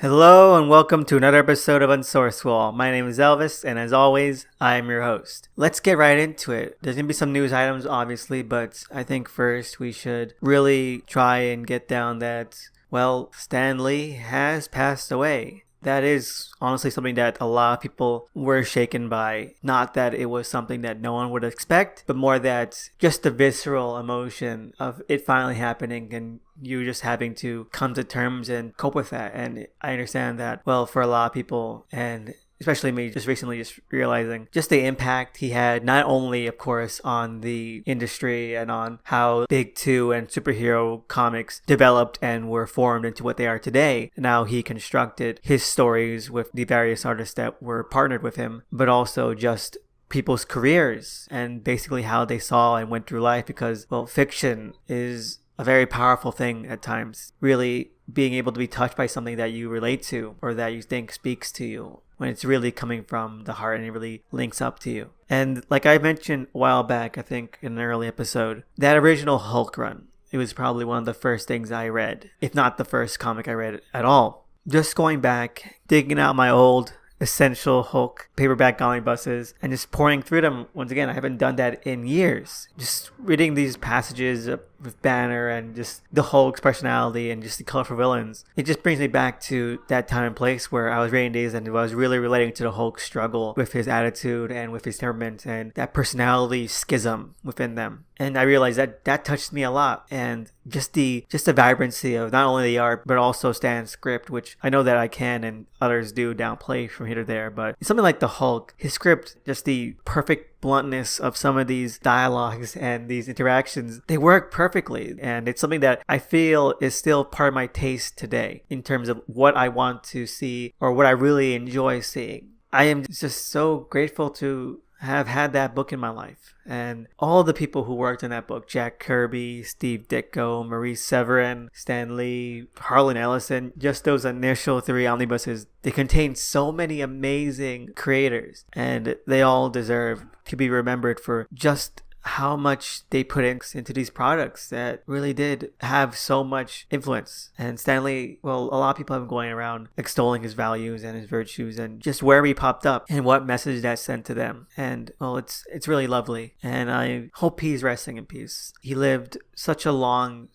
Hello and welcome to another episode of Unsourced. My name is Elvis, and as always, I am your host. Let's get right into it. There's gonna be some news items, obviously, but I think first we should really try and get down that, Stan Lee has passed away. That is honestly something that a lot of people were shaken by. Not that it was something that no one would expect, but more that just the visceral emotion of it finally happening and you just having to come to terms and cope with that. And I understand that, for a lot of people, and especially me just recently just realizing just the impact he had, not only of course on the industry and on how Big Two and superhero comics developed and were formed into what they are today, and how he constructed his stories with the various artists that were partnered with him, but also just people's careers and basically how they saw and went through life, because fiction is a very powerful thing at times. Really being able to be touched by something that you relate to or that you think speaks to you, when it's really coming from the heart and it really links up to you. And like I mentioned a while back, I think in an early episode, that original Hulk run, it was probably one of the first things I read, if not the first comic I read at all. Just going back, digging out my old Essential Hulk paperback omnibuses and just pouring through them. Once again, I haven't done that in years. Just reading these passages with Banner and just the Hulk's personality and just the colorful villains. It just brings me back to that time and place where I was reading these and I was really relating to the Hulk's struggle with his attitude and with his temperament and that personality schism within them. And I realized that that touched me a lot, and just the vibrancy of not only the art but also Stan's script, which I know that I can and others do downplay from here to there, but something like the Hulk, his script, just the perfect bluntness of some of these dialogues and these interactions, they work perfectly. And it's something that I feel is still part of my taste today in terms of what I want to see or what I really enjoy seeing. I am just so grateful to have had that book in my life, and all the people who worked in that book: Jack Kirby, Steve Ditko, Maurice Severin, Stan Lee, Harlan Ellison. Just those initial 3 omnibuses, they contain so many amazing creators, and they all deserve to be remembered for just how much they put into these products that really did have so much influence. And Stan Lee, a lot of people have been going around extolling his values and his virtues and just where he popped up and what message that sent to them. And it's really lovely, and I hope he's resting in peace. He lived such an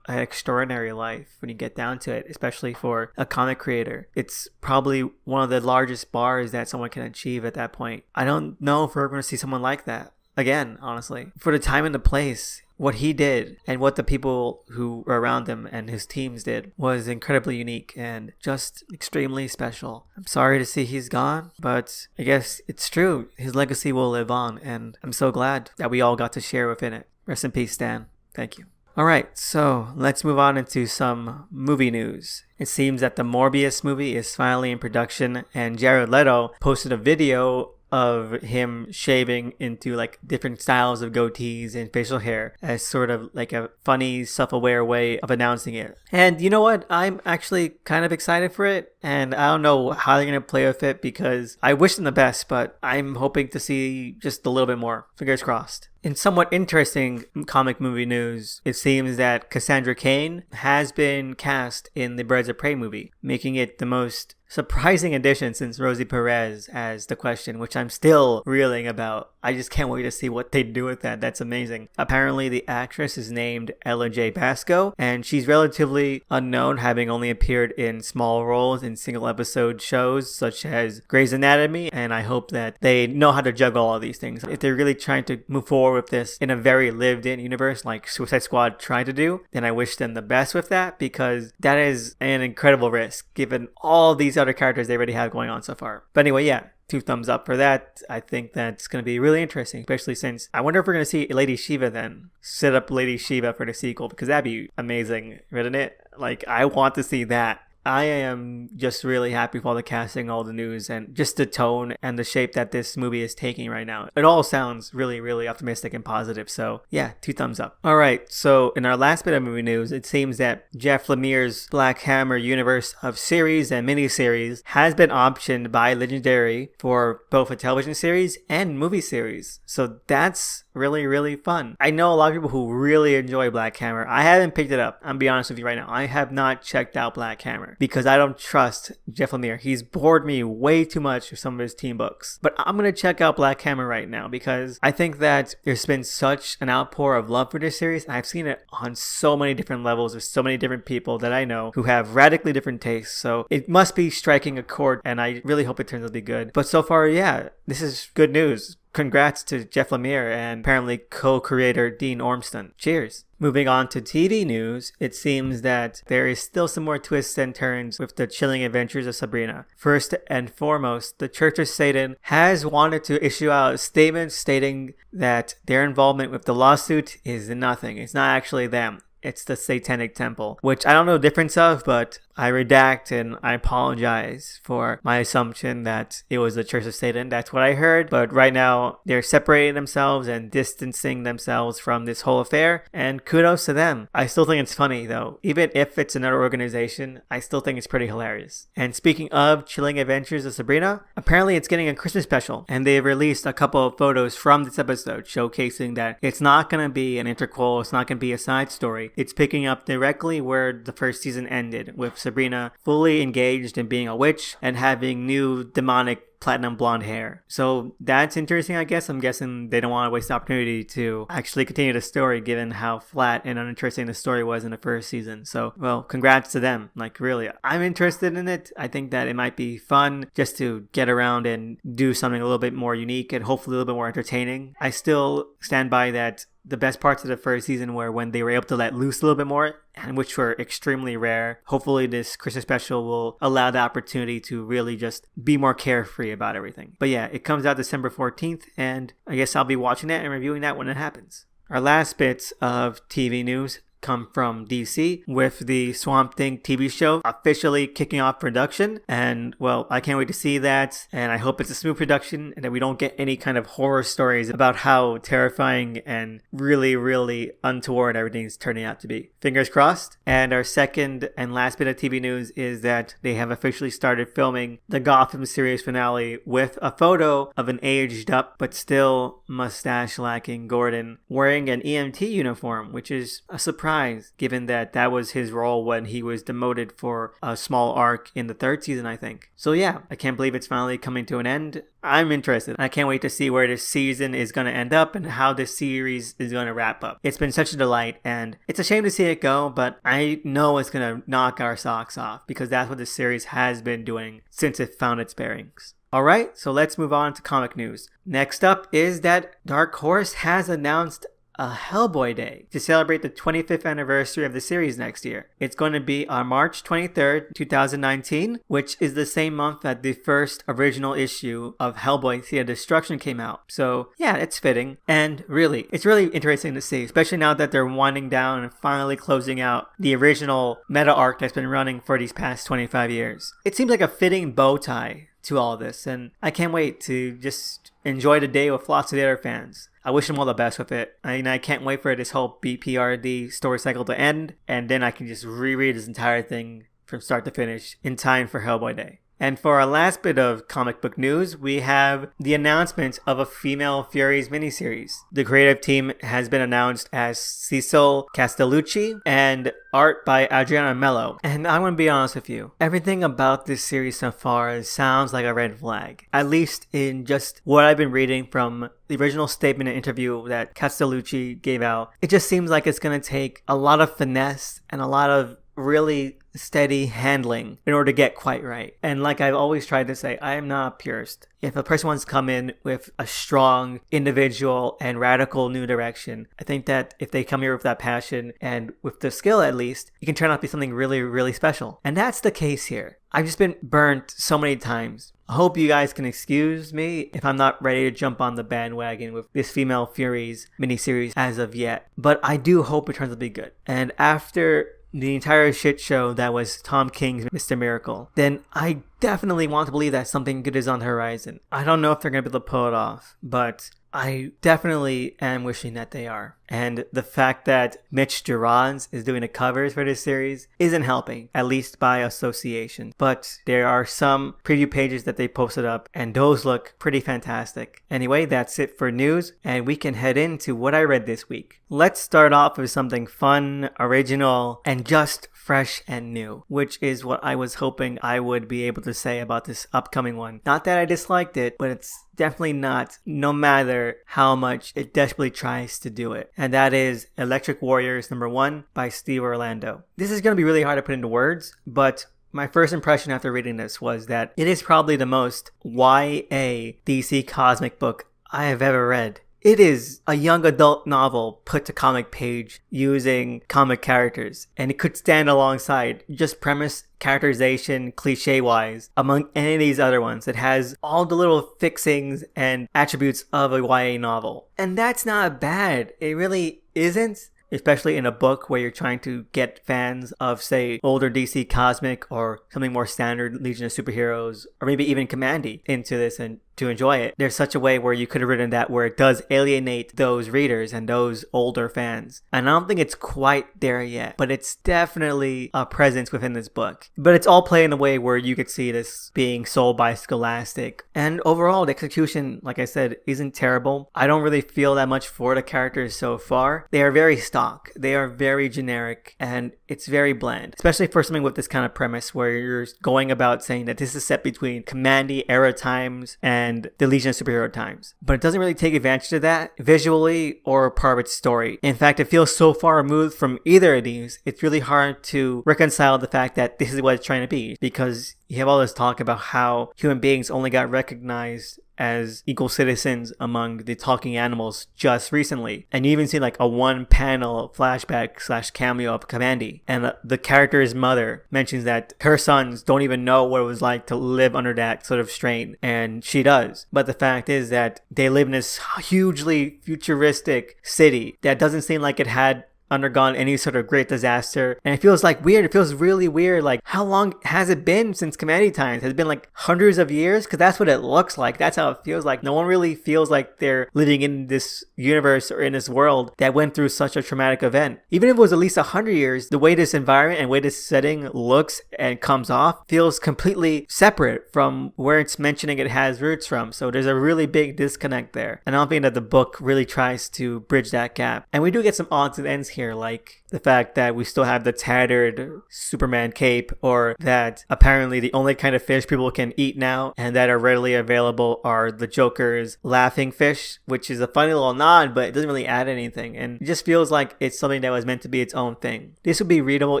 extraordinary life when you get down to it, especially for a comic creator. It's probably one of the largest bars that someone can achieve at that point. I don't know if we're going to see someone like that again, honestly. For the time and the place, what he did and what the people who were around him and his teams did was incredibly unique and just extremely special. I'm sorry to see he's gone, but I guess it's true. His legacy will live on, and I'm so glad that we all got to share within it. Rest in peace, Stan. Thank you. Alright, so let's move on into some movie news. It seems that the Morbius movie is finally in production, and Jared Leto posted a video of him shaving into different styles of goatees and facial hair as sort of like a funny, self-aware way of announcing it. And you know what? I'm actually kind of excited for it, and I don't know how they're going to play with it because I wish them the best, but I'm hoping to see just a little bit more. Fingers crossed. In somewhat interesting comic movie news, it seems that Cassandra Cain has been cast in the Birds of Prey movie, making it the most surprising addition since Rosie Perez as the Question, which I'm still reeling about. I just can't wait to see what they do with that. That's amazing. Apparently, the actress is named Ella J. Basco, and she's relatively unknown, having only appeared in small roles in single episode shows such as Grey's Anatomy, and I hope that they know how to juggle all these things. If they're really trying to move forward with this in a very lived-in universe like Suicide Squad tried to do, then I wish them the best with that, because that is an incredible risk given all these other characters they already have going on so far. But anyway, yeah, 2 thumbs up for that. I think that's going to be really interesting, especially since I wonder if we're going to see Lady Shiva then. Set up Lady Shiva for the sequel, because that'd be amazing, wouldn't it? I want to see that. I am just really happy with all the casting, all the news, and just the tone and the shape that this movie is taking right now. It all sounds really, really optimistic and positive. So yeah, 2 thumbs up. All right. So in our last bit of movie news, it seems that Jeff Lemire's Black Hammer universe of series and miniseries has been optioned by Legendary for both a television series and movie series. So that's really, really fun. I know a lot of people who really enjoy Black Hammer. I haven't picked it up. I'm be honest with you right now. I have not checked out Black Hammer because I don't trust Jeff Lemire. He's bored me way too much with some of his teen books. But I'm going to check out Black Hammer right now because I think that there's been such an outpour of love for this series. I've seen it on so many different levels with so many different people that I know who have radically different tastes. So it must be striking a chord, and I really hope it turns out to be good. But so far, yeah, this is good news. Congrats to Jeff Lemire and apparently co-creator Dean Ormston. Cheers. Moving on to TV news, it seems that there is still some more twists and turns with the chilling adventures of Sabrina. First and foremost, the Church of Satan has wanted to issue out a statement stating that their involvement with the lawsuit is nothing. It's not actually them. It's the Satanic Temple, which I don't know the difference of, but I redact and I apologize for my assumption that it was the Church of Satan. That's what I heard. But right now, they're separating themselves and distancing themselves from this whole affair. And kudos to them. I still think it's funny, though. Even if it's another organization, I still think it's pretty hilarious. And speaking of Chilling Adventures of Sabrina, apparently it's getting a Christmas special. And they've released a couple of photos from this episode showcasing that it's not going to be an interquel. It's not going to be a side story. It's picking up directly where the first season ended, with Sabrina fully engaged in being a witch and having new demonic platinum blonde hair. So that's interesting, I guess. I'm guessing they don't want to waste the opportunity to actually continue the story given how flat and uninteresting the story was in the first season. So, well, congrats to them. Like, really, I'm interested in it. I think that it might be fun just to get around and do something a little bit more unique and hopefully a little bit more entertaining. I still stand by that the best parts of the first season were when they were able to let loose a little bit more, and which were extremely rare. Hopefully this Christmas special will allow the opportunity to really just be more carefree about everything. But yeah, it comes out December 14th, and I guess I'll be watching that and reviewing that when it happens. Our last bits of TV news come from DC with the Swamp Thing TV show officially kicking off production, and well, I can't wait to see that, and I hope it's a smooth production and that we don't get any kind of horror stories about how terrifying and really, really untoward everything's turning out to be. Fingers crossed. And our second and last bit of TV news is that they have officially started filming the Gotham series finale with a photo of an aged up but still mustache lacking Gordon wearing an EMT uniform, which is a surprise given that that was his role when he was demoted for a small arc in the third season, I think. So yeah, I can't believe it's finally coming to an end. I'm interested. I can't wait to see where this season is going to end up and how this series is going to wrap up. It's been such a delight, and it's a shame to see it go, but I know it's going to knock our socks off because that's what this series has been doing since it found its bearings. Alright, so let's move on to comic news. Next up is that Dark Horse has announced a Hellboy Day to celebrate the 25th anniversary of the series next year. It's going to be on March 23rd, 2019, which is the same month that the first original issue of Hellboy Theater Destruction came out. So yeah, it's fitting. And really, it's really interesting to see, especially now that they're winding down and finally closing out the original meta arc that's been running for these past 25 years. It seems like a fitting bow tie to all this, and I can't wait to just enjoy the day with lots of the other fans. I wish them all the best with it. I can't wait for this whole BPRD story cycle to end, and then I can just reread this entire thing from start to finish in time for Hellboy Day. And for our last bit of comic book news, we have the announcement of a Female Furies miniseries. The creative team has been announced as Cecil Castellucci and art by Adriana Mello. And I'm going to be honest with you, everything about this series so far sounds like a red flag. At least in just what I've been reading from the original statement and interview that Castellucci gave out. It just seems like it's going to take a lot of finesse and a lot of really steady handling in order to get quite right. And like I've always tried to say, I am not a purist. If a person wants to come in with a strong, individual, and radical new direction, I think that if they come here with that passion and with the skill at least, it can turn out to be something really, really special. And that's the case here. I've just been burnt so many times. I hope you guys can excuse me if I'm not ready to jump on the bandwagon with this Female Furies miniseries as of yet. But I do hope it turns out to be good. And after the entire shit show that was Tom King's Mr. Miracle, then I definitely want to believe that something good is on the horizon. I don't know if they're going to be able to pull it off, but I definitely am wishing that they are. And the fact that Mitch Gerads is doing the covers for this series isn't helping, at least by association. But there are some preview pages that they posted up, and those look pretty fantastic. Anyway, that's it for news, and we can head into what I read this week. Let's start off with something fun, original, and just fresh and new, which is what I was hoping I would be able to say about this upcoming one. Not that I disliked it, but it's definitely not, no matter how much it desperately tries to do it. And that is Electric Warriors #1 by Steve Orlando. This is going to be really hard to put into words, but my first impression after reading this was that it is probably the most YA DC cosmic book I have ever read. It is a young adult novel put to comic page using comic characters, and it could stand alongside just premise, characterization, cliche-wise, among any of these other ones. It has all the little fixings and attributes of a YA novel. And that's not bad. It really isn't. Especially in a book where you're trying to get fans of, say, older DC Cosmic or something more standard, Legion of Superheroes, or maybe even Commandy into this and to enjoy it. There's such a way where you could have written that where it does alienate those readers and those older fans. And I don't think it's quite there yet, but it's definitely a presence within this book. But it's all played in a way where you could see this being sold by Scholastic. And overall, the execution, like I said, isn't terrible. I don't really feel that much for the characters so far. They are very stock. They are very generic, and it's very bland. Especially for something with this kind of premise where you're going about saying that this is set between Commandy era times and the Legion of Superhero times. But it doesn't really take advantage of that visually or part of its story. In fact, it feels so far removed from either of these, it's really hard to reconcile the fact that this is what it's trying to be, because you have all this talk about how human beings only got recognized as equal citizens among the talking animals just recently. And you even see like a one panel flashback / cameo of Commandy. And the character's mother mentions that her sons don't even know what it was like to live under that sort of strain. And she does. But the fact is that they live in this hugely futuristic city that doesn't seem like it had undergone any sort of great disaster, and it feels like weird. It feels really weird. Like, how long has it been since Commandy times? Has it been like hundreds of years? Because that's what it looks like. That's how it feels like. No one really feels like they're living in this universe or in this world that went through such a traumatic event. Even if it was at least 100 years, the way this environment and way this setting looks and comes off feels completely separate from where it's mentioning it has roots from. So there's a really big disconnect there. And I don't think that the book really tries to bridge that gap. And we do get some odds and ends here, like the fact that we still have the tattered Superman cape, or that apparently the only kind of fish people can eat now and that are readily available are the Joker's laughing fish, which is a funny little nod, but it doesn't really add anything, and it just feels like it's something that was meant to be its own thing. This would be readable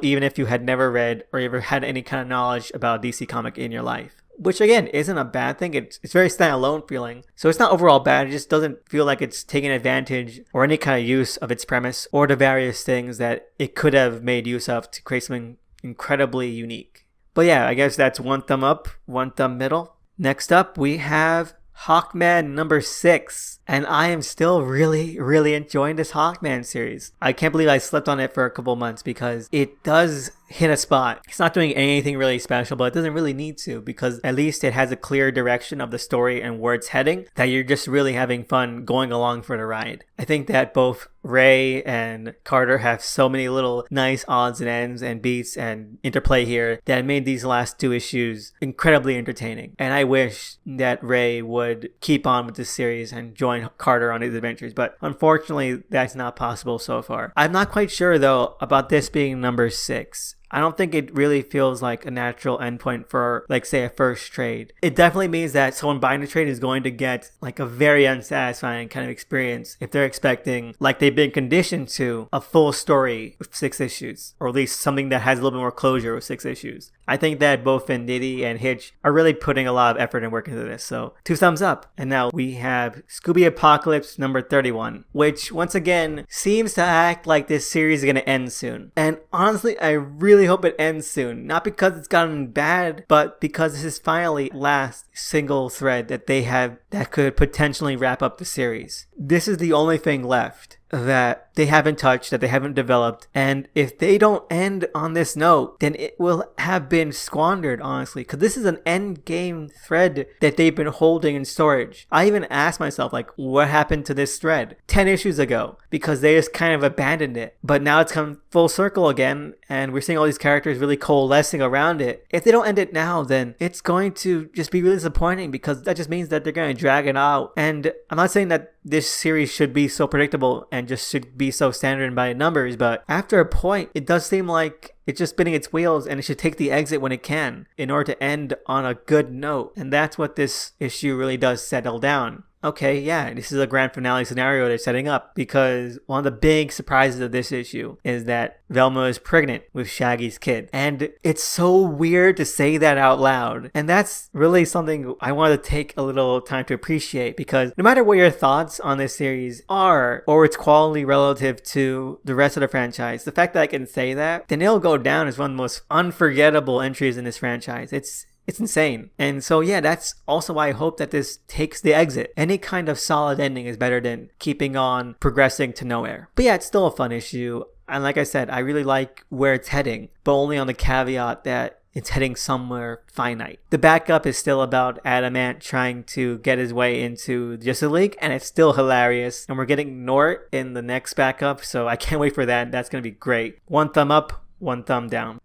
even if you had never read or ever had any kind of knowledge about DC comic in your life. Which again isn't a bad thing. It's very standalone feeling. So it's not overall bad. It just doesn't feel like it's taking advantage or any kind of use of its premise or the various things that it could have made use of to create something incredibly unique. But yeah, I guess that's one thumb up, one thumb middle. Next up, we have Hawkman #6. And I am still really enjoying this Hawkman series. I can't believe I slept on it for a couple months because it does hit a spot. It's not doing anything really special, but it doesn't really need to, because at least it has a clear direction of the story and where it's heading that you're just really having fun going along for the ride. I think that both Ray and Carter have so many little nice odds and ends and beats and interplay here that made these last 2 issues incredibly entertaining. And I wish that Ray would keep on with this series and join Carter on his adventures, but unfortunately that's not possible so far. I'm not quite sure though about this being #6. I don't think it really feels like a natural endpoint for, like, say, a first trade. It definitely means that someone buying the trade is going to get, like, a very unsatisfying kind of experience if they're expecting, like they've been conditioned to, a full story with 6 issues, or at least something that has a little bit more closure with 6 issues. I think that both Venditti and Hitch are really putting a lot of effort and work into this, so 2 thumbs up. And now we have Scooby Apocalypse #31, which once again seems to act like this series is going to end soon. And honestly, I really hope it ends soon. Not because it's gotten bad, but because this is finally last single thread that they have that could potentially wrap up the series. This is the only thing left. that they haven't touched, that they haven't developed. And if they don't end on this note, then it will have been squandered, honestly, because this is an end game thread that they've been holding in storage. I even asked myself, like, what happened to this thread 10 issues ago? Because they just kind of abandoned it. But now it's come full circle again, and we're seeing all these characters really coalescing around it. If they don't end it now, then it's going to just be really disappointing, because that just means that they're going to drag it out. And I'm not saying that this series should be so predictable and just should be so standard by numbers, but after a point, it does seem like it's just spinning its wheels, and it should take the exit when it can in order to end on a good note. And that's what this issue really does settle down. Okay, yeah, this is a grand finale scenario they're setting up, because one of the big surprises of this issue is that Velma is pregnant with Shaggy's kid. And it's so weird to say that out loud. And that's really something I want to take a little time to appreciate, because no matter what your thoughts on this series are, or its quality relative to the rest of the franchise, the fact that I can say that, then it'll go down as one of the most unforgettable entries in this franchise. It's insane. And so, yeah, that's also why I hope that this takes the exit. Any kind of solid ending is better than keeping on progressing to nowhere. But yeah, it's still a fun issue. And like I said, I really like where it's heading, but only on the caveat that it's heading somewhere finite. The backup is still about Adamant trying to get his way into Justice League, and it's still hilarious. And we're getting Nort in the next backup, so I can't wait for that. That's going to be great. One thumb up, one thumb down.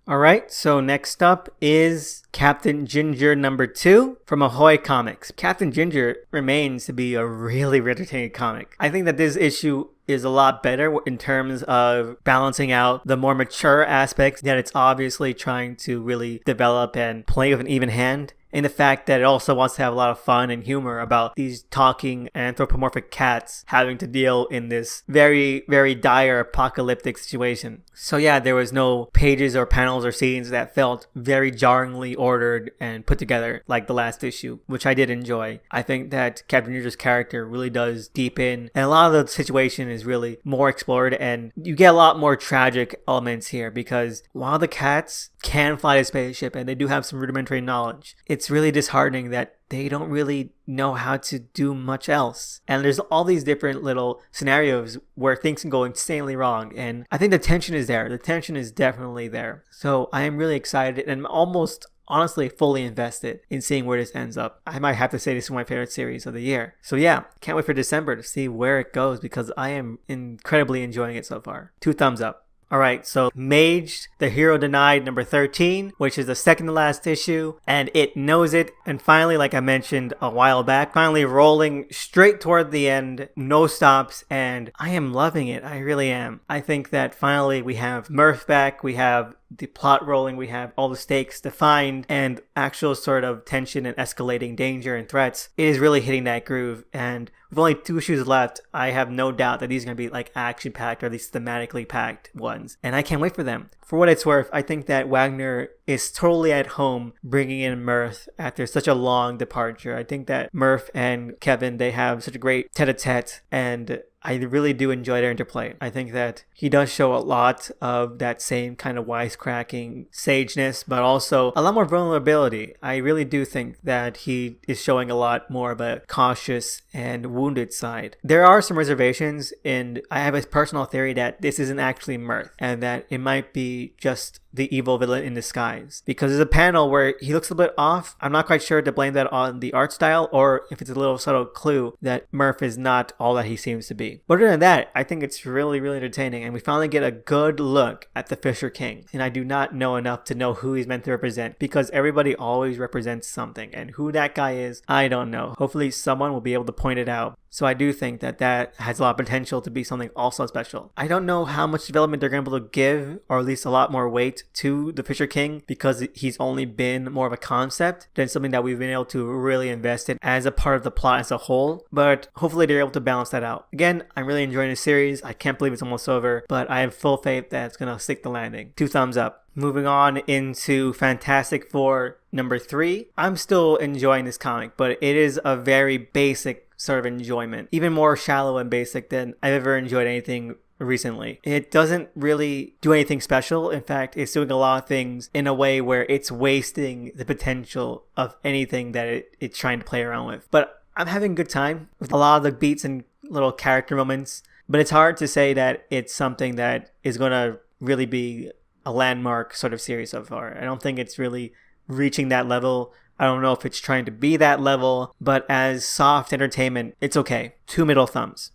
Alright, so next up is Captain Ginger #2 from Ahoy Comics. Captain Ginger remains to be a really entertaining comic. I think that this issue is a lot better in terms of balancing out the more mature aspects that it's obviously trying to really develop and play with an even hand. And the fact that it also wants to have a lot of fun and humor about these talking anthropomorphic cats having to deal in this very, very dire apocalyptic situation. So yeah, there was no pages or panels or scenes that felt very jarringly ordered and put together like the last issue, which I did enjoy. I think that Captain Ginger's character really does deepen, and a lot of the situation is really more explored, and you get a lot more tragic elements here, because while the cats can fly a spaceship and they do have some rudimentary knowledge, it's really disheartening that they don't really know how to do much else. And there's all these different little scenarios where things can go insanely wrong. And I think the tension is there. The tension is definitely there. So I am really excited and almost honestly fully invested in seeing where this ends up. I might have to say this is my favorite series of the year. So yeah, can't wait for December to see where it goes, because I am incredibly enjoying it so far. 2 thumbs up. Alright, so Mage, the Hero Denied #13, which is the second to last issue, and it knows it. And finally, like I mentioned a while back, finally rolling straight toward the end, no stops, and I am loving it. I really am. I think that finally we have Murph back, we have the plot rolling, we have all the stakes defined, and actual sort of tension and escalating danger and threats. It is really hitting that groove, and with only 2 issues left, I have no doubt that these are going to be like action-packed or at least thematically packed ones, and I can't wait for them. For what it's worth, I think that Wagner is totally at home bringing in Murph after such a long departure. I think that Murph and Kevin, they have such a great tete-a-tete, and I really do enjoy their interplay. I think that he does show a lot of that same kind of wisecracking sageness, but also a lot more vulnerability. I really do think that he is showing a lot more of a cautious and wounded side. There are some reservations, and I have a personal theory that this isn't actually Mirth, and that it might be just the evil villain in disguise. Because there's a panel where he looks a bit off. I'm not quite sure to blame that on the art style, or if it's a little subtle clue that Murph is not all that he seems to be. But other than that, I think it's really, really entertaining, and we finally get a good look at the Fisher King. And I do not know enough to know who he's meant to represent, because everybody always represents something, and who that guy is, I don't know. Hopefully someone will be able to point it out. So I do think that that has a lot of potential to be something also special. I don't know how much development they're going to be able to give, or at least a lot more weight to the Fisher King, because he's only been more of a concept than something that we've been able to really invest in as a part of the plot as a whole. But hopefully they're able to balance that out. Again, I'm really enjoying the series. I can't believe it's almost over, but I have full faith that it's going to stick the landing. 2 thumbs up. Moving on into Fantastic Four #3. I'm still enjoying this comic, but it is a very basic sort of enjoyment. Even more shallow and basic than I've ever enjoyed anything recently. It doesn't really do anything special. In fact, it's doing a lot of things in a way where it's wasting the potential of anything that it's trying to play around with. But I'm having a good time with a lot of the beats and little character moments But it's hard to say that it's something that is going to really be a landmark sort of series so far. I don't think it's really reaching that level. I don't know if it's trying to be that level, but as soft entertainment, it's okay. 2 middle thumbs.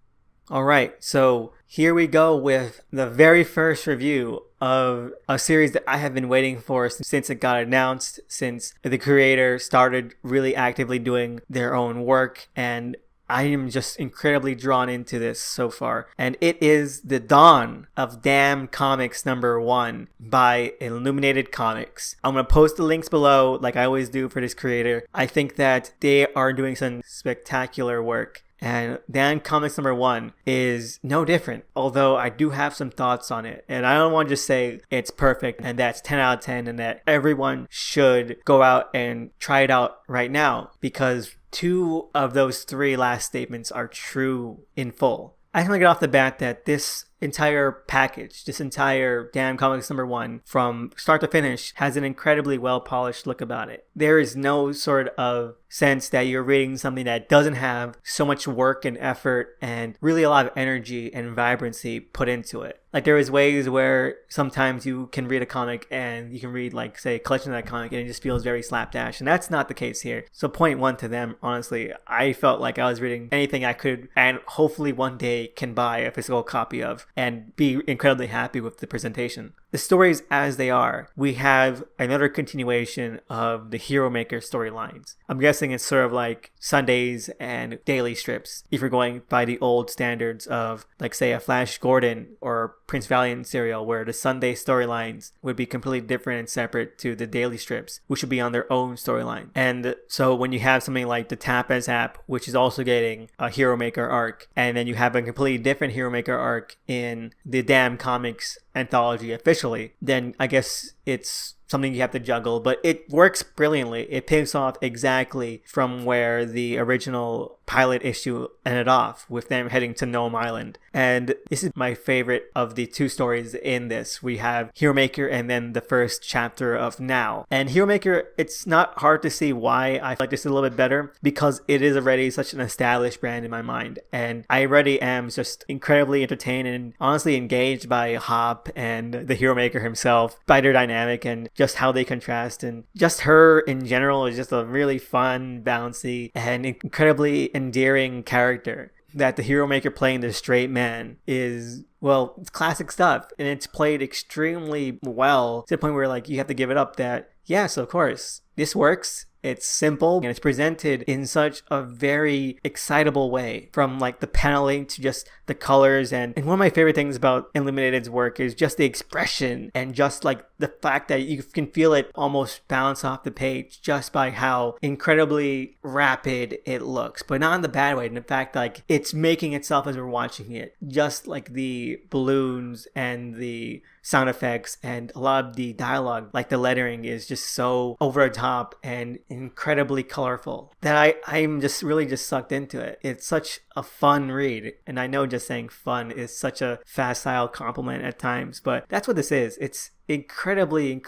All right, so here we go with the very first review of a series that I have been waiting for since it got announced, since the creator started really actively doing their own work, and I am just incredibly drawn into this so far. And it is the dawn of Damn Comics #1 by Illuminated Comics. I'm going to post the links below like I always do for this creator. I think that they are doing some spectacular work. And Damn Comics #1 is no different, although I do have some thoughts on it. And I don't want to just say it's perfect and that's 10 out of 10 and that everyone should go out and try it out right now, because 2 of those 3 last statements are true in full. I just want to get off the bat that this entire package, this entire Damn Comics #1 from start to finish has an incredibly well polished look about it. There is no sort of sense that you're reading something that doesn't have so much work and effort and really a lot of energy and vibrancy put into it. Like, there is ways where sometimes you can read a comic and you can read, like, say, a collection of that comic and it just feels very slapdash, and that's not the case here. So point 1 to them, honestly, I felt like I was reading anything I could and hopefully one day can buy a physical copy of and be incredibly happy with the presentation. The stories as they are, we have another continuation of the Hero Maker storylines. I'm guessing it's sort of like Sundays and daily strips, if you're going by the old standards of, like, say, a Flash Gordon or Prince Valiant serial, where the Sunday storylines would be completely different and separate to the daily strips, which would be on their own storyline. And so when you have something like the Tap as app, which is also getting a Hero Maker arc, and then you have a completely different Hero Maker arc in the Damn Comics anthology officially, then I guess it's something you have to juggle, but it works brilliantly. It picks off exactly from where the original pilot issue ended off, with them heading to Gnome Island. And this is my favorite of the 2 stories in this. We have Hero Maker and then the first chapter of Now. And Hero Maker, it's not hard to see why I like this a little bit better, because it is already such an established brand in my mind. And I already am just incredibly entertained and honestly engaged by Hop and the Hero Maker himself, by their dynamic and just how they contrast. And just her in general is just a really fun, bouncy, and incredibly endearing character. That the Hero Maker playing the straight man is, well, it's classic stuff, and it's played extremely well to the point where, like, you have to give it up that, yes, of course, this works. It's simple and it's presented in such a very excitable way, from like the paneling to just the colors. And one of my favorite things about Illuminated's work is just the expression and just like the fact that you can feel it almost bounce off the page just by how incredibly rapid it looks, but not in the bad way. In fact, like, it's making itself as we're watching it, just like the balloons and the sound effects and a lot of the dialogue, like the lettering, is just so over the top and incredibly colorful that I'm just really just sucked into it. It's such a fun read, and I know just saying fun is such a facile compliment at times, but that's what this is. It's incredibly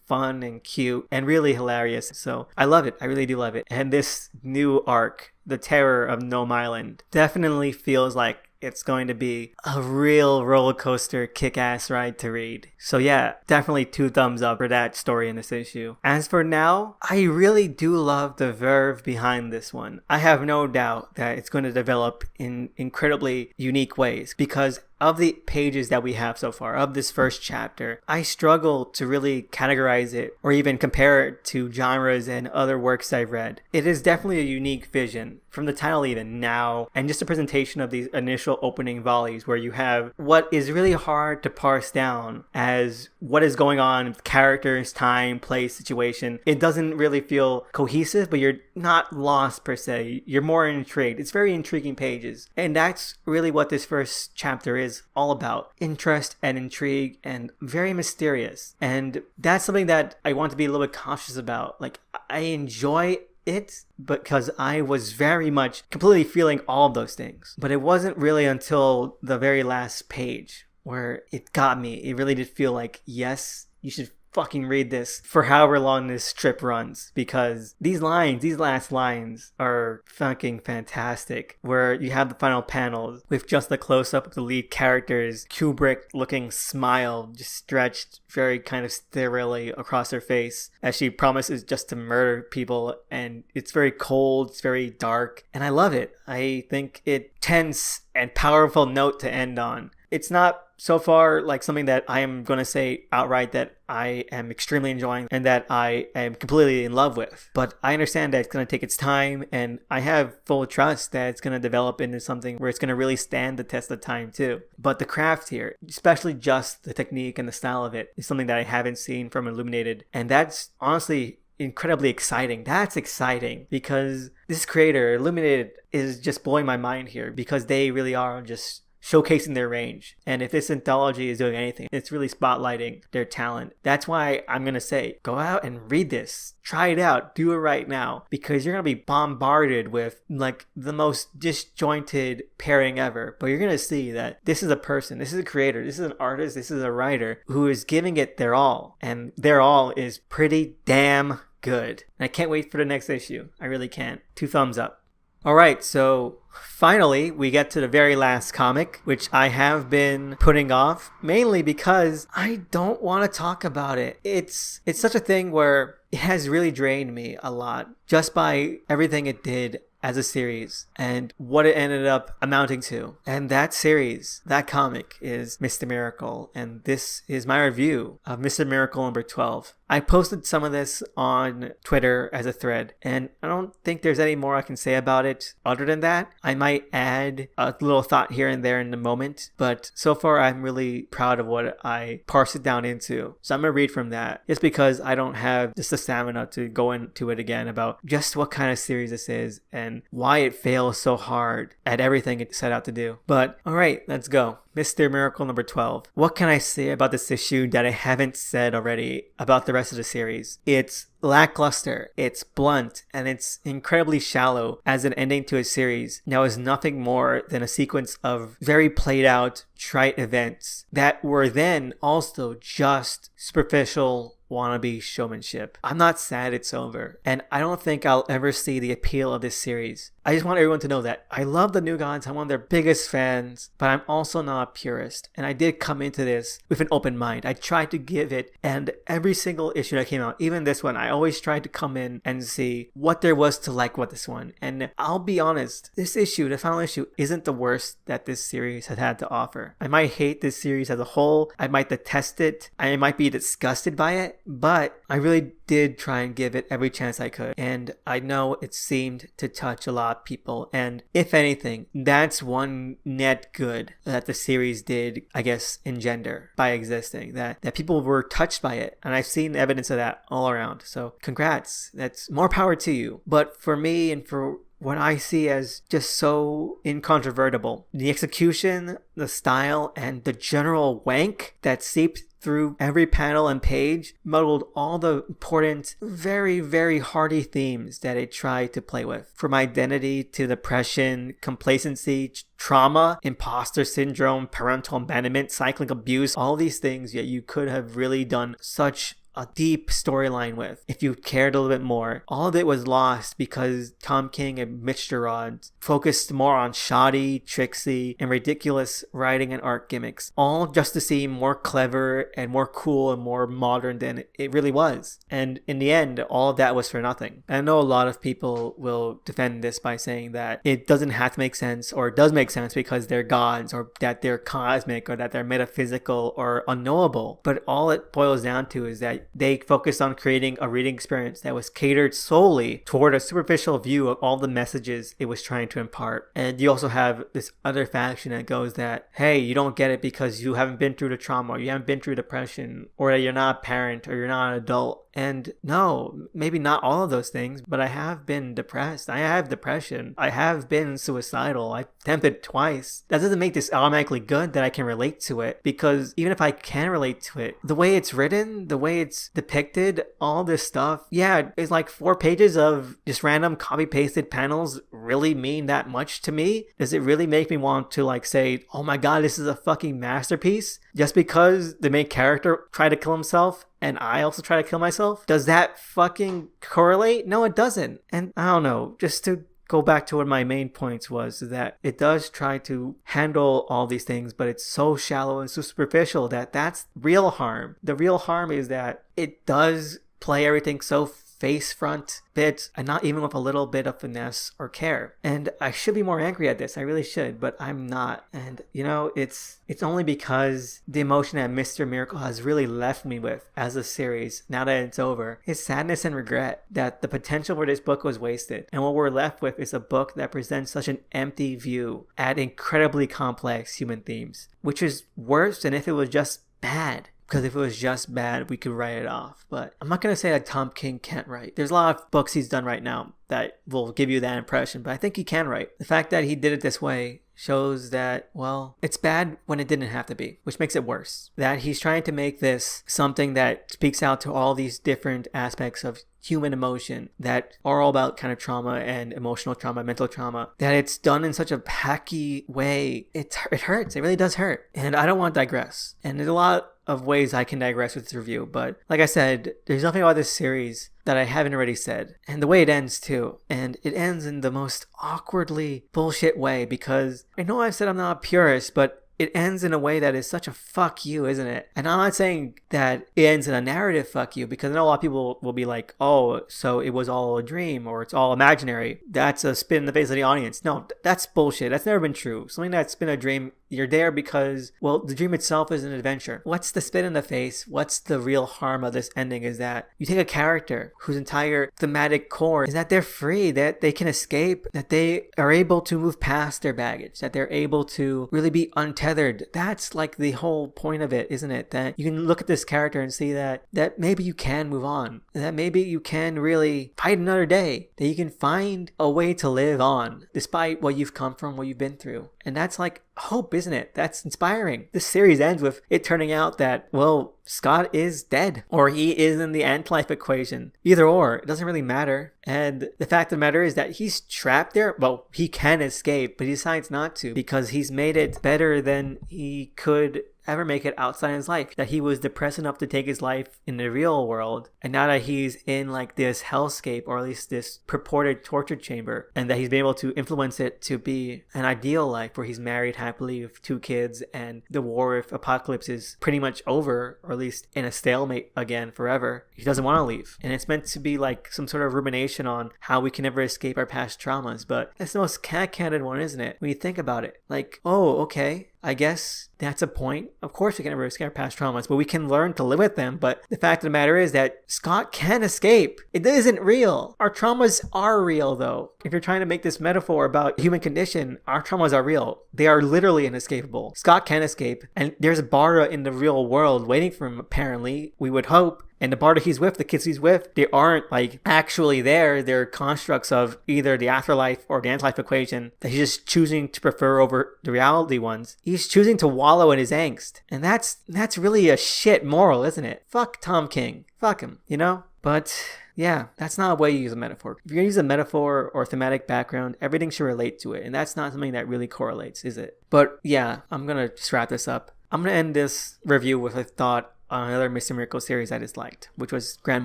fun and cute and really hilarious. So I love it. I really do love it. And this new arc, The Terror of Gnome Island, definitely feels like it's going to be a real roller coaster kick-ass ride to read. So yeah, definitely 2 thumbs up for that story in this issue. As for Now, I really do love the verve behind this one. I have no doubt that it's going to develop in incredibly unique ways, because of the pages that we have so far, of this first chapter, I struggle to really categorize it or even compare it to genres and other works I've read. It is definitely a unique vision, from the title even, Now, and just the presentation of these initial opening volleys, where you have what is really hard to parse down as what is going on with characters, time, place, situation. It doesn't really feel cohesive, but you're not lost per se. You're more intrigued. It's very intriguing pages. And that's really what this first chapter is all about. Interest and intrigue, and very mysterious. And that's something that I want to be a little bit cautious about. Like, I enjoy it because I was very much completely feeling all of those things. But it wasn't really until the very last page where it got me. It really did feel like, yes, you should fucking read this for however long this strip runs, because these last lines are fucking fantastic, where you have the final panels with just the close-up of the lead character's Kubrick looking smile just stretched very kind of sterilely across her face as she promises just to murder people, and it's very cold, it's very dark, and I love it. I think it tense and powerful note to end on. It's not so far like something that I am going to say outright that I am extremely enjoying and that I am completely in love with. But I understand that it's going to take its time, and I have full trust that it's going to develop into something where it's going to really stand the test of time too. But the craft here, especially just the technique and the style of it, is something that I haven't seen from Illuminated. And that's honestly incredibly exciting. That's exciting because this creator, Illuminated, is just blowing my mind here because they really are just showcasing their range. And if this anthology is doing anything, it's really spotlighting their talent. That's why I'm going to say, go out and read this. Try it out. Do it right now, because you're going to be bombarded with like the most disjointed pairing ever. But you're going to see that this is a person, this is a creator, this is an artist, this is a writer who is giving it their all. And their all is pretty damn good. And I can't wait for the next issue. I really can't. 2 thumbs up. Alright, so finally we get to the very last comic, which I have been putting off, mainly because I don't want to talk about it. It's such a thing where it has really drained me a lot just by everything it did as a series and what it ended up amounting to. And that series, that comic, is Mr. Miracle, and this is my review of Mr. Miracle number 12. I posted some of this on Twitter as a thread, and I don't think there's any more I can say about it other than that. I might add a little thought here and there in the moment, but so far I'm really proud of what I parsed it down into. So I'm going to read from that, just because I don't have just the stamina to go into it again about just what kind of series this is and why it fails so hard at everything it set out to do. But alright, let's go. Mr. Miracle number 12. What can I say about this issue that I haven't said already about the rest of the series? It's lackluster, it's blunt, and it's incredibly shallow as an ending to a series that was nothing more than a sequence of very played out, trite events that were then also just superficial wannabe showmanship. I'm not sad it's over, and I don't think I'll ever see the appeal of this series. I just want everyone to know that I love the New Gods, I'm one of their biggest fans, but I'm also not a purist, and I did come into this with an open mind. I tried to give it, and every single issue that came out, even this one, I always tried to come in and see what there was to like with this one. And I'll be honest, this issue, the final issue, isn't the worst that this series has had to offer. I might hate this series as a whole, I might detest it, I might be disgusted by it, but I really did try and give it every chance I could, and I know it seemed to touch a lot of people, and if anything, that's one net good that the series did, I guess, engender by existing, that people were touched by it, and I've seen evidence of that all around. So congrats, that's more power to you. But for me, and for what I see as just so incontrovertible, the execution, the style, and the general wank that seeped through every panel and page muddled all the important, very, very hearty themes that it tried to play with. From identity to depression, complacency, trauma, imposter syndrome, parental abandonment, cyclic abuse, all these things that you could have really done such a deep storyline with if you cared a little bit more. All of it was lost because Tom King and Mitch Gerads focused more on shoddy, tricksy, and ridiculous writing and art gimmicks, all just to seem more clever and more cool and more modern than it really was. And in the end, all of that was for nothing. I know a lot of people will defend this by saying that it doesn't have to make sense, or it does make sense because they're gods, or that they're cosmic, or that they're metaphysical or unknowable. But all it boils down to is that they focused on creating a reading experience that was catered solely toward a superficial view of all the messages it was trying to impart. And you also have this other faction that goes that, hey, you don't get it because you haven't been through the trauma, or you haven't been through depression, or that you're not a parent, or you're not an adult. And no, maybe not all of those things, but I have been depressed. I have depression. I have been suicidal. I attempted twice. That doesn't make this automatically good that I can relate to it, because even if I can relate to it, the way it's written, the way it's it's depicted, all this stuff, yeah, it's like 4 pages of just random copy-pasted panels really mean that much to me? Does it really make me want to like say, oh my god, this is a fucking masterpiece? Just because the main character tried to kill himself and I also try to kill myself? Does that fucking correlate? No, it doesn't. And I don't know, just to go back to what my main points was, that it does try to handle all these things, but it's so shallow and so superficial that that's real harm. The real harm is that it does play everything so face front bits and not even with a little bit of finesse or care. And I should be more angry at this, I really should, but I'm not. And you know, it's only because the emotion that Mr. Miracle has really left me with as a series, now that it's over, is sadness and regret that the potential for this book was wasted. And what we're left with is a book that presents such an empty view at incredibly complex human themes, which is worse than if it was just bad. Because if it was just bad, we could write it off. But I'm not going to say that Tom King can't write. There's a lot of books he's done right now that will give you that impression, but I think he can write. The fact that he did it this way shows that, well, it's bad when it didn't have to be, which makes it worse. That he's trying to make this something that speaks out to all these different aspects of human emotion that are all about kind of trauma and emotional trauma, mental trauma, that it's done in such a hacky way. It hurts. It really does hurt. And I don't want to digress. And there's a lot of ways I can digress with this review, but like I said, there's nothing about this series that I haven't already said. And the way it ends too. And it ends in the most awkwardly bullshit way, because I know I've said I'm not a purist, but it ends in a way that is such a fuck you, isn't it? And I'm not saying that it ends in a narrative fuck you, because I know a lot of people will be like, oh, so it was all a dream or it's all imaginary. That's a spin in the face of the audience. No, that's bullshit. That's never been true. Something that's been a dream, you're there because, well, the dream itself is an adventure. What's the spin in the face? What's the real harm of this ending is that you take a character whose entire thematic core is that they're free, that they can escape, that they are able to move past their baggage, that they're able to really be untethered. That's like the whole point of it, isn't it? That you can look at this character and see that maybe you can move on, that maybe you can really fight another day, that you can find a way to live on despite what you've come from, what you've been through. And that's like hope, isn't it? That's inspiring. This series ends with it turning out that, well, Scott is dead, or he is in the ant-life equation. Either or, it doesn't really matter. And the fact of the matter is that he's trapped there. Well, he can escape, but he decides not to because he's made it better than he could ever make it outside his life. That he was depressed enough to take his life in the real world, and now that he's in like this hellscape, or at least this purported torture chamber, and that he's been able to influence it to be an ideal life where he's married happily with 2 kids, and the war of apocalypse is pretty much over, or at least in a stalemate again forever. He doesn't want to leave, and it's meant to be like some sort of rumination on how we can never escape our past traumas. But it's the most candid one, isn't it, when you think about it? Like, oh, okay, I guess that's a point. Of course we can never escape our past traumas, but we can learn to live with them. But the fact of the matter is that Scott can escape. It isn't real. Our traumas are real, though. If you're trying to make this metaphor about human condition, our traumas are real. They are literally inescapable. Scott can escape, and there's Barda in the real world waiting for him, apparently. We would hope. And the Barda he's with, the kids he's with, they aren't like actually there. They're constructs of either the afterlife or the ant-life equation that he's just choosing to prefer over the reality ones. He's choosing to wallow in his angst. And that's really a shit moral, isn't it? Fuck Tom King. Fuck him, you know? But yeah, that's not a way you use a metaphor. If you're going to use a metaphor or thematic background, everything should relate to it. And that's not something that really correlates, is it? But yeah, I'm going to just wrap this up. I'm going to end this review with a thought on another Mr. Miracle series I disliked, which was Grant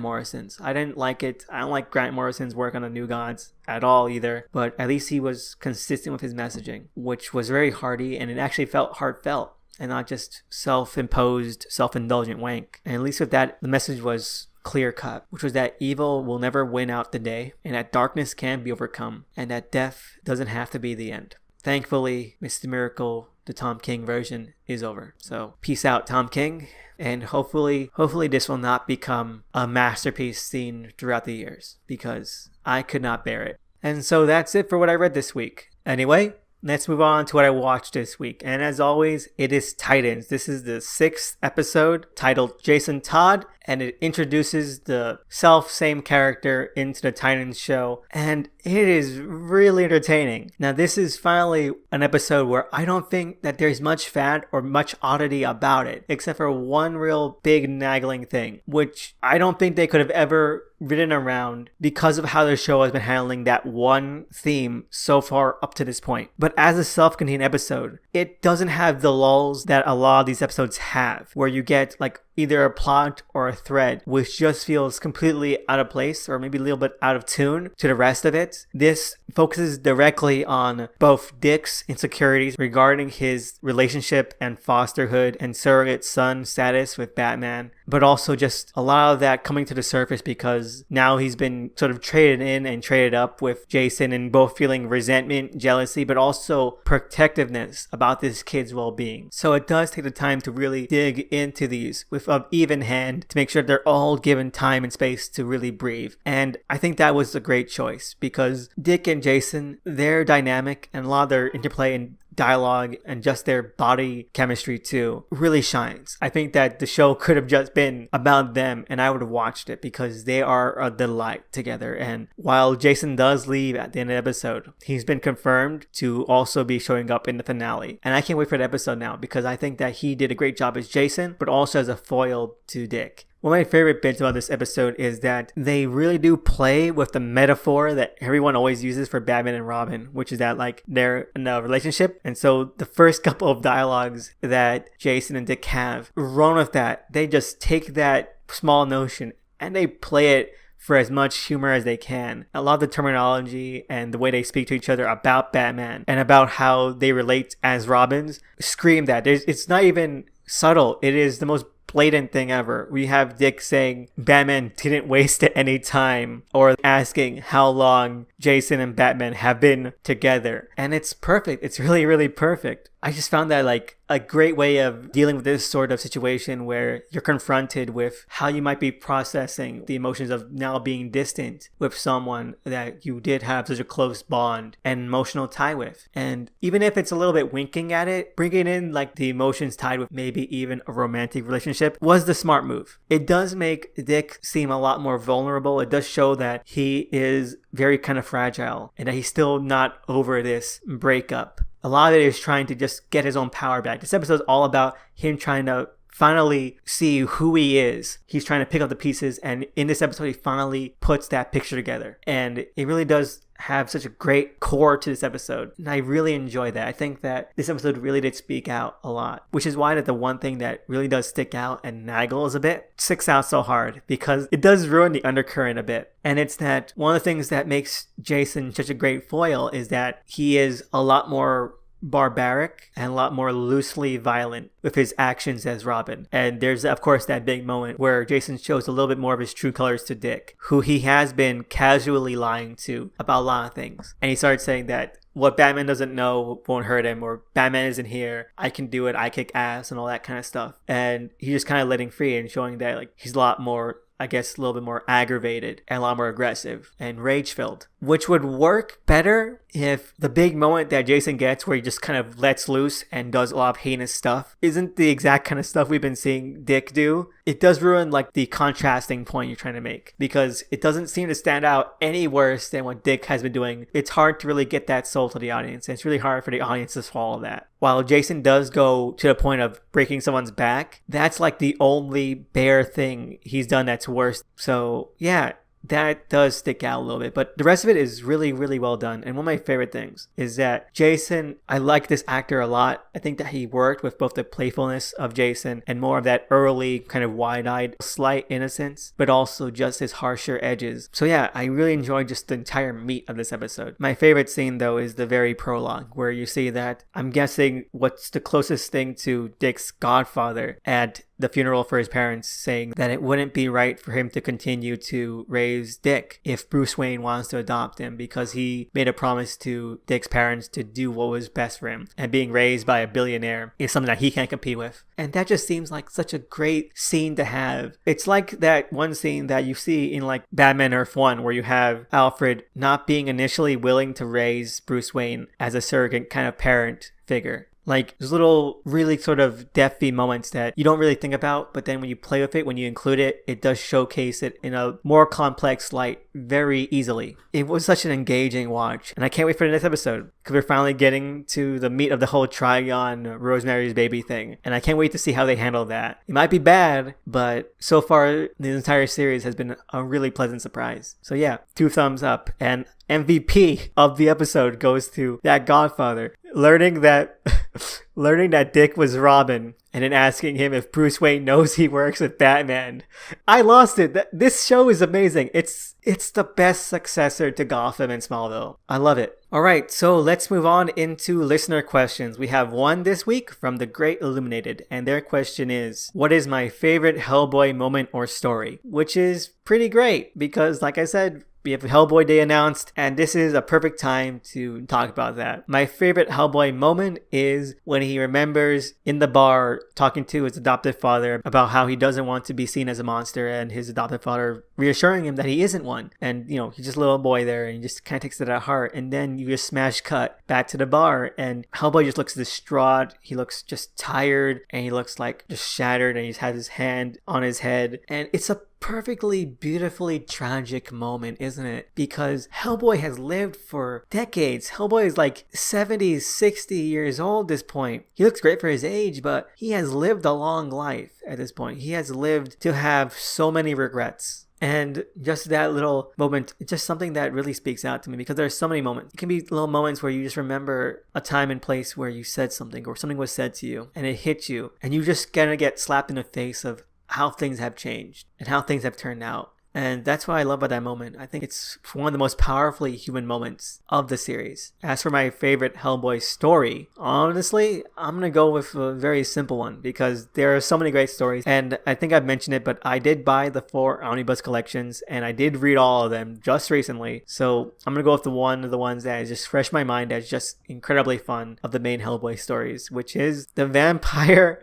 Morrison's. I didn't like it. I don't like Grant Morrison's work on the New Gods at all either, but at least he was consistent with his messaging, which was very hearty, and it actually felt heartfelt and not just self-imposed, self-indulgent wank. And at least with that, the message was clear cut, which was that evil will never win out the day, and that darkness can be overcome, and that death doesn't have to be the end. Thankfully, Mr. Miracle, the Tom King version, is over. So peace out, Tom King. And hopefully this will not become a masterpiece seen throughout the years, because I could not bear it. And so that's it for what I read this week. Anyway, let's move on to what I watched this week. And as always, it is Titans. This is the 6th episode, titled Jason Todd and it introduces the same character into the Titans show, and it is really entertaining. Now, this is finally an episode where I don't think that there's much fat or much oddity about it, except for one real big nagging thing, which I don't think they could have ever written around because of how the show has been handling that one theme so far up to this point. But as a self-contained episode, it doesn't have the lulls that a lot of these episodes have, where you get like either a plot or a thread which just feels completely out of place or maybe a little bit out of tune to the rest of it. This focuses directly on both Dick's insecurities regarding his relationship and fosterhood and surrogate son status with Batman, but also just a lot of that coming to the surface because now he's been sort of traded in and traded up with Jason, and both feeling resentment, jealousy, but also protectiveness about this kid's well-being. So it does take the time to really dig into these with an even hand to make sure they're all given time and space to really breathe. And I think that was a great choice because Dick and Jason, their dynamic and a lot of their interplay and dialogue and just their body chemistry too really shines. I think that the show could have just been about them and I would have watched it because they are a delight together. And while Jason does leave at the end of the episode, he's been confirmed to also be showing up in the finale. And I can't wait for the episode now because I think that he did a great job as Jason, but also as a foil to Dick. One of my favorite bits about this episode is that they really do play with the metaphor that everyone always uses for Batman and Robin, which is that like they're in a relationship. And so the first couple of dialogues that Jason and Dick have run with that. They just take that small notion and they play it for as much humor as they can. I love the terminology and the way they speak to each other about Batman and about how they relate as Robins. Scream that. It's not even subtle. It is the most blatant thing ever. We have Dick saying Batman didn't waste any time, or asking how long Jason and Batman have been together. And it's perfect. It's really, really perfect. I just found that like a great way of dealing with this sort of situation where you're confronted with how you might be processing the emotions of now being distant with someone that you did have such a close bond and emotional tie with. And even if it's a little bit winking at it, bringing in like the emotions tied with maybe even a romantic relationship was the smart move. It does make Dick seem a lot more vulnerable. It does show that he is very kind of fragile and that he's still not over this breakup. A lot of it is trying to just get his own power back. This episode is all about him trying to finally see who he is. He's trying to pick up the pieces, and in this episode, he finally puts that picture together. And it really does have such a great core to this episode, and I really enjoy that. I think that this episode really did speak out a lot, which is why that the one thing that really does stick out and naggles a bit sticks out so hard, because it does ruin the undercurrent a bit. And it's that one of the things that makes Jason such a great foil is that he is a lot more barbaric and a lot more loosely violent with his actions as Robin. And there's of course that big moment where Jason shows a little bit more of his true colors to Dick, who he has been casually lying to about a lot of things. And he starts saying that what Batman doesn't know won't hurt him, or Batman isn't here, I can do it, I kick ass, and all that kind of stuff. And he's just kind of letting free and showing that like he's a lot more, I guess, a little bit more aggravated and a lot more aggressive and rage-filled, which would work better if the big moment that Jason gets where he just kind of lets loose and does a lot of heinous stuff isn't the exact kind of stuff we've been seeing Dick do. It does ruin like the contrasting point you're trying to make, because it doesn't seem to stand out any worse than what Dick has been doing. It's hard to really get that soul to the audience, and it's really hard for the audience to swallow that. While Jason does go to the point of breaking someone's back, that's like the only bare thing he's done that's worse. So yeah, that does stick out a little bit, but the rest of it is really, really well done. And one of my favorite things is that Jason, I like this actor a lot. I think that he worked with both the playfulness of Jason and more of that early kind of wide-eyed slight innocence, but also just his harsher edges. So yeah, I really enjoyed just the entire meat of this episode. My favorite scene though is the very prologue, where you see that, I'm guessing what's the closest thing to Dick's godfather at the funeral for his parents, saying that it wouldn't be right for him to continue to raise Dick if Bruce Wayne wants to adopt him, because he made a promise to Dick's parents to do what was best for him, and being raised by a billionaire is something that he can't compete with. And that just seems like such a great scene to have. It's like that one scene that you see in like Batman Earth 1 where you have Alfred not being initially willing to raise Bruce Wayne as a surrogate kind of parent figure. Like those little really sort of deafy moments that you don't really think about, but then when you play with it, when you include it, it does showcase it in a more complex light very easily. It was such an engaging watch, and I can't wait for the next episode because we're finally getting to the meat of the whole Trigon Rosemary's Baby thing, and I can't wait to see how they handle that. It might be bad, but so far the entire series has been a really pleasant surprise. So yeah, 2 thumbs up, and MVP of the episode goes to that Godfather. Learning that Dick was Robin and then asking him if Bruce Wayne knows he works with Batman. I lost it. This show is amazing. It's the best successor to Gotham and Smallville. I love it. All right, so let's move on into listener questions. We have one this week from the Great Illuminated, and their question is, what is my favorite Hellboy moment or story? Which is pretty great because, like I said, we have Hellboy Day announced, and this is a perfect time to talk about that. My favorite Hellboy moment is when he remembers in the bar talking to his adoptive father about how he doesn't want to be seen as a monster, and his adoptive father reassuring him that he isn't one. And, you know, he's just a little boy there, and he just kind of takes it at heart. And then you just smash cut back to the bar, and Hellboy just looks distraught. He looks just tired, and he looks like just shattered, and he's had his hand on his head. And it's a perfectly beautifully tragic moment, isn't it? Because Hellboy has lived for decades. Hellboy is like 70, 60 years old at this point. He looks great for his age, but he has lived a long life at this point. He has lived to have so many regrets. And just that little moment, it's just something that really speaks out to me because there are so many moments. It can be little moments where you just remember a time and place where you said something or something was said to you and it hit you and you just kind of get slapped in the face of how things have changed and how things have turned out. And that's what I love about that moment. I think it's one of the most powerfully human moments of the series. As for my favorite Hellboy story, honestly, I'm going to go with a very simple one because there are so many great stories. And I think I've mentioned it, but I did buy the 4 omnibus collections and I did read all of them just recently. So I'm going to go with one of the ones that is just fresh in my mind as just incredibly fun of the main Hellboy stories, which is the vampire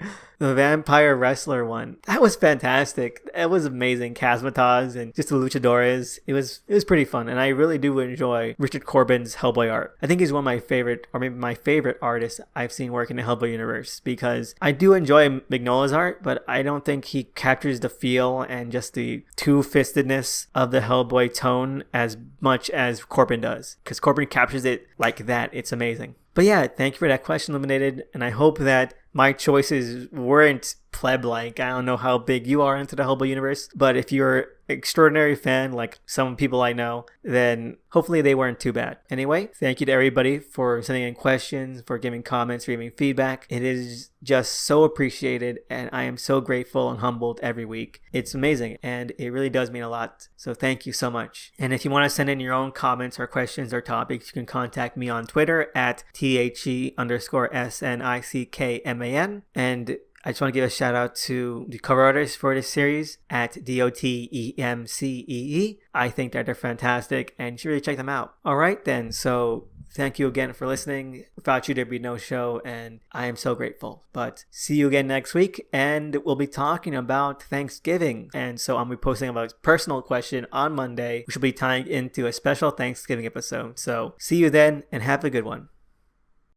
wrestler one. That was fantastic. It was amazing. Kazmataz and just the luchadores. It was pretty fun, and I really do enjoy Richard Corbin's Hellboy art. I think he's one of my favorite, or maybe my favorite artist I've seen work in the Hellboy universe because I do enjoy Mignola's art, but I don't think he captures the feel and just the two-fistedness of the Hellboy tone as much as Corbin does, because Corbin captures it like that. It's amazing. But yeah, thank you for that question, Illuminated, and I hope that my choices weren't pleb-like. I don't know how big you are into the Hellboy universe, but if you're an extraordinary fan like some people I know, then hopefully they weren't too bad. Anyway, thank you to everybody for sending in questions, for giving comments, for giving feedback. It is just so appreciated, and I am so grateful and humbled every week. It's amazing, and it really does mean a lot. So thank you so much. And if you want to send in your own comments or questions or topics, you can contact me on Twitter at THE_SNICKMAN. And I just want to give a shout out to the cover artists for this series at DOTEMCEE. I think that they're fantastic and you should really check them out. All right then, so thank you again for listening. Without you, there'd be no show, and I am so grateful. But see you again next week, and we'll be talking about Thanksgiving. And so I'll be posting about a personal question on Monday, which will be tying into a special Thanksgiving episode. So see you then, and have a good one.